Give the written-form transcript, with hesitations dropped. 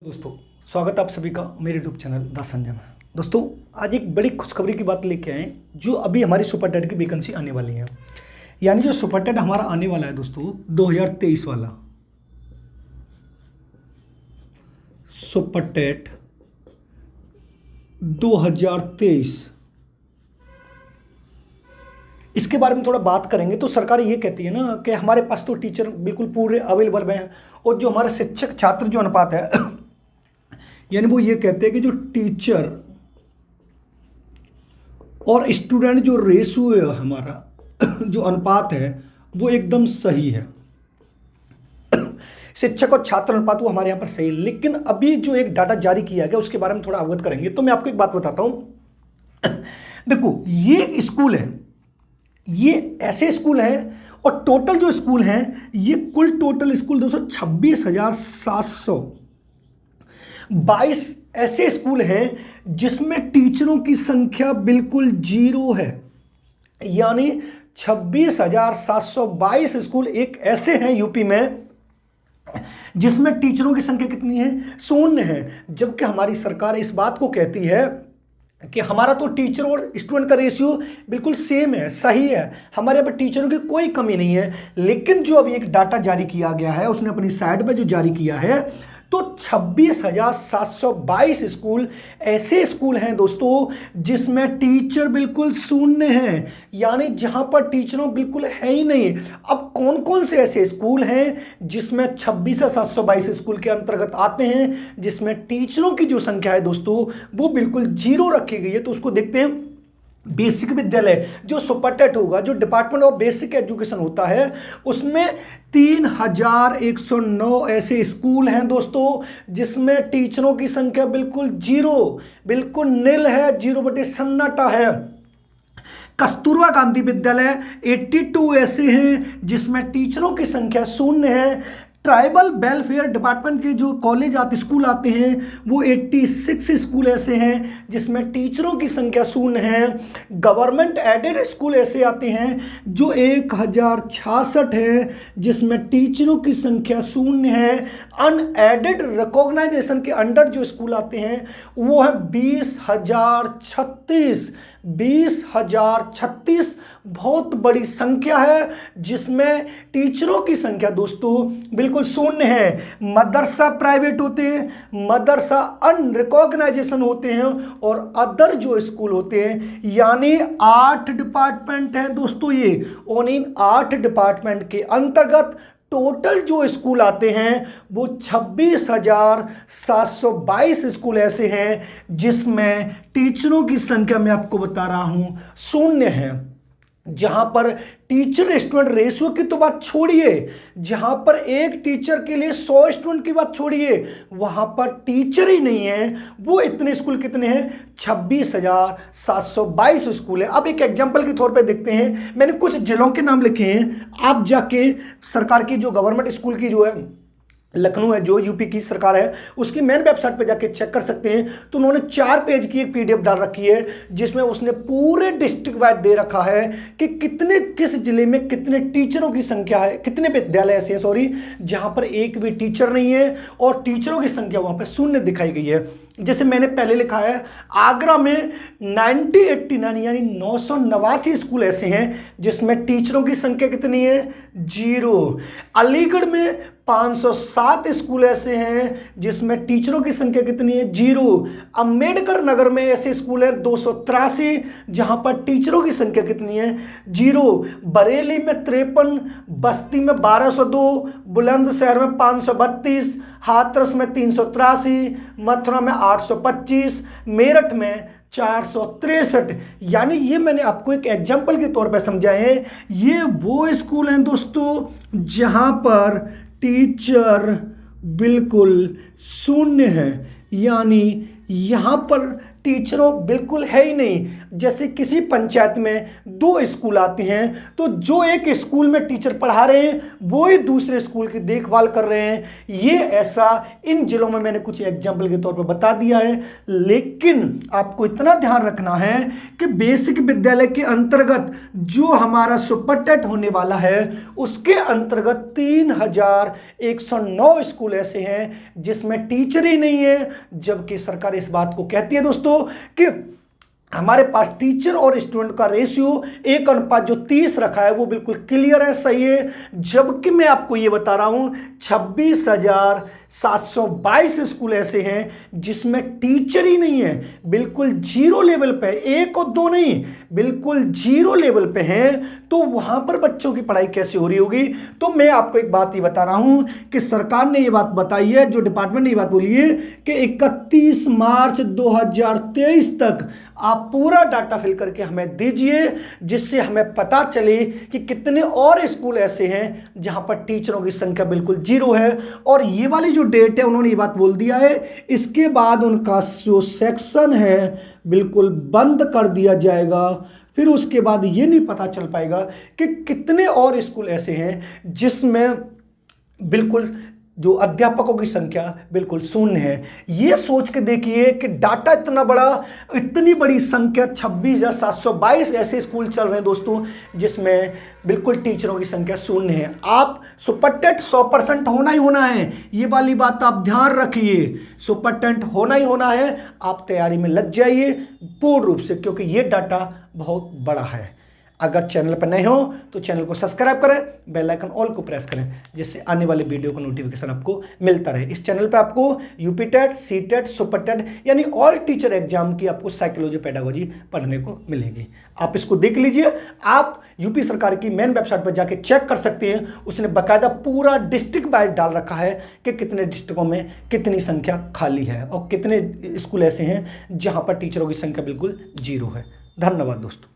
दोस्तों, स्वागत है आप सभी का मेरे यूट्यूब चैनल द संजय में। दोस्तों, आज एक बड़ी खुशखबरी की बात लेके आए जो अभी हमारी सुपर टेट की वैकेंसी आने वाली है। यानी जो सुपर टेट हमारा आने वाला है दोस्तों 2023 वाला सुपर टेट 2023, इसके बारे में थोड़ा बात करेंगे। तो सरकार ये कहती है ना कि हमारे पास तो टीचर बिल्कुल पूरे अवेलेबल हैं और जो हमारा शिक्षक छात्र जो अनुपात है यानी वो ये कहते हैं कि जो टीचर और स्टूडेंट जो रेशियो है हमारा जो अनुपात है वो एकदम सही है। शिक्षक और छात्र अनुपात वो हमारे यहाँ पर सही है। लेकिन अभी जो एक डाटा जारी किया गया उसके बारे में थोड़ा अवगत करेंगे। तो मैं आपको एक बात बताता हूं। देखो, ये स्कूल है, ये ऐसे स्कूल हैं और टोटल जो स्कूल हैं ये कुल टोटल स्कूल 226,722 ऐसे स्कूल हैं जिसमें टीचरों की संख्या बिल्कुल जीरो है। यानी 26,722 स्कूल एक ऐसे हैं यूपी में जिसमें टीचरों की संख्या कितनी है? शून्य है। जबकि हमारी सरकार इस बात को कहती है कि हमारा तो टीचर और स्टूडेंट का रेशियो बिल्कुल सेम है, सही है, हमारे यहाँ पर टीचरों की कोई कमी नहीं है। लेकिन जो अभी एक डाटा जारी किया गया है, उसने अपनी साइट पर जो जारी किया है, तो 26,722 स्कूल ऐसे स्कूल हैं दोस्तों जिसमें टीचर बिल्कुल शून्य हैं। यानी जहां पर टीचरों बिल्कुल है ही नहीं। अब कौन कौन से ऐसे स्कूल हैं जिसमें 26,722 स्कूल के अंतर्गत आते हैं जिसमें टीचरों की जो संख्या है दोस्तों वो बिल्कुल जीरो रखी गई है? तो उसको देखते हैं। बेसिक विद्यालय जो सुपर टेट होगा, जो डिपार्टमेंट ऑफ बेसिक एजुकेशन होता है, उसमें 3,109 ऐसे स्कूल हैं दोस्तों जिसमें टीचरों की संख्या बिल्कुल जीरो, बिल्कुल नील है, जीरो बटे सन्नाटा है। कस्तूरबा गांधी विद्यालय 82 ऐसे हैं जिसमें टीचरों की संख्या शून्य है। ट्राइबल वेलफेयर डिपार्टमेंट के जो कॉलेज आते स्कूल आते हैं वो 86 स्कूल ऐसे हैं जिसमें टीचरों की संख्या शून्य है। गवर्नमेंट एडेड स्कूल ऐसे आते हैं जो 1066 है जिसमें टीचरों की संख्या शून्य है। अनएडेड रिकॉग्नाइजेशन के अंडर जो स्कूल आते हैं वो है 20,036 बहुत बड़ी संख्या है जिसमें टीचरों की संख्या दोस्तों बिल्कुल शून्य है। मदरसा प्राइवेट होते हैं, मदरसा अनरिकॉग्नाइजेशन होते हैं और अदर जो स्कूल होते हैं। यानी 8 डिपार्टमेंट हैं दोस्तों ये, और इन 8 डिपार्टमेंट के अंतर्गत टोटल जो स्कूल आते हैं वो 26,722 स्कूल ऐसे हैं जिसमें टीचरों की संख्या मैं आपको बता रहा हूं शून्य है। जहां पर टीचर स्टूडेंट रेशियो की तो बात छोड़िए, जहां पर एक टीचर के लिए 100 स्टूडेंट की बात छोड़िए, वहां पर टीचर ही नहीं है। वो इतने स्कूल कितने हैं? 26,722 स्कूल है। अब एक एग्जांपल के तौर पे देखते हैं। मैंने कुछ जिलों के नाम लिखे हैं, आप जाके सरकार की जो गवर्नमेंट स्कूल की जो है लखनऊ है, जो यूपी की सरकार है, उसकी मेन वेबसाइट पे जाके चेक कर सकते हैं। तो उन्होंने 4 पेज की एक पीडीएफ डाल रखी है जिसमें उसने पूरे डिस्ट्रिक्ट वाइज दे रखा है कि कितने किस जिले में कितने टीचरों की संख्या है, कितने विद्यालय ऐसे हैं जहां पर एक भी टीचर नहीं है और टीचरों की संख्या वहां पर शून्य दिखाई गई है। जैसे मैंने पहले लिखा है, आगरा में 9089 यानी 989 स्कूल ऐसे हैं जिसमें टीचरों की संख्या कितनी है? जीरो। अलीगढ़ में 507 स्कूल ऐसे हैं जिसमें टीचरों की संख्या कितनी है? जीरो। अंबेडकर नगर में ऐसे स्कूल है 283 जहां पर टीचरों की संख्या कितनी है? जीरो। बरेली में 53, बस्ती में 1202, बुलंदशहर में 532, हाथरस में 383, मथुरा में 825, मेरठ में 463। यानी ये मैंने आपको एक एग्जाम्पल के तौर पर समझाए हैं। ये वो स्कूल हैं दोस्तों जहां पर टीचर बिल्कुल शून्य है। यानी यहां पर टीचरों बिल्कुल है ही नहीं। जैसे किसी पंचायत में 2 स्कूल आते हैं तो जो एक स्कूल में टीचर पढ़ा रहे हैं वो ही दूसरे स्कूल की देखभाल कर रहे हैं। ये ऐसा इन जिलों में मैंने कुछ एग्जाम्पल के तौर पर बता दिया है, लेकिन आपको इतना ध्यान रखना है कि बेसिक विद्यालय के अंतर्गत जो हमारा सुपर टेट होने वाला है उसके अंतर्गत 3109 स्कूल ऐसे हैं जिसमें टीचर ही नहीं है, जबकि सरकार इस बात को कहती है दोस्तों कि हमारे पास टीचर और स्टूडेंट का रेशियो 1:30 रखा है, वो बिल्कुल क्लियर है, सही है। जबकि मैं आपको ये बता रहा हूं 26,722 स्कूल ऐसे हैं जिसमें टीचर ही नहीं है, बिल्कुल जीरो लेवल पे, 1 और 2 नहीं, बिल्कुल जीरो लेवल पे हैं। तो वहां पर बच्चों की पढ़ाई कैसे हो रही होगी? तो मैं आपको एक बात ये बता रहा हूं कि सरकार ने ये बात बताई है, जो डिपार्टमेंट ने ये बात बोली है कि 31 मार्च 2023 तक आप पूरा डाटा फिल करके हमें दीजिए, जिससे हमें पता चले कि कितने और स्कूल ऐसे हैं जहां पर टीचरों की संख्या बिल्कुल जीरो है। और ये वाली जो डेट है उन्होंने ये बात बोल दिया है, इसके बाद उनका जो सेक्शन है बिल्कुल बंद कर दिया जाएगा। फिर उसके बाद ये नहीं पता चल पाएगा कि कितने और स्कूल ऐसे हैं जिसमें बिल्कुल जो अध्यापकों की संख्या बिल्कुल शून्य है। ये सोच के देखिए कि डाटा इतना बड़ा, इतनी बड़ी संख्या 26,722 ऐसे स्कूल चल रहे हैं दोस्तों जिसमें बिल्कुल टीचरों की संख्या शून्य है। आप सुपर टेट 100% होना ही होना है, ये वाली बात आप ध्यान रखिए, सुपर टेट होना ही होना है। आप तैयारी में लग जाइए पूर्ण रूप से, क्योंकि ये डाटा बहुत बड़ा है। अगर चैनल पर नए हो तो चैनल को सब्सक्राइब करें, बेल आइकन ऑल को प्रेस करें, जिससे आने वाले वीडियो का नोटिफिकेशन आपको मिलता रहे। इस चैनल पे आपको UP TET, C TET, super TET यानी ऑल टीचर एग्जाम की आपको साइकोलॉजी, पेडागोजी पढ़ने को मिलेगी। आप इसको देख लीजिए। आप यूपी सरकार की मेन वेबसाइट पर जाके चेक कर सकते हैं, उसने बाकायदा पूरा डिस्ट्रिक्ट वाइज डाल रखा है कि कितने डिस्ट्रिक्टों में कितनी संख्या खाली है और कितने स्कूल ऐसे हैं जहाँ पर टीचरों की संख्या बिल्कुल जीरो है। धन्यवाद दोस्तों।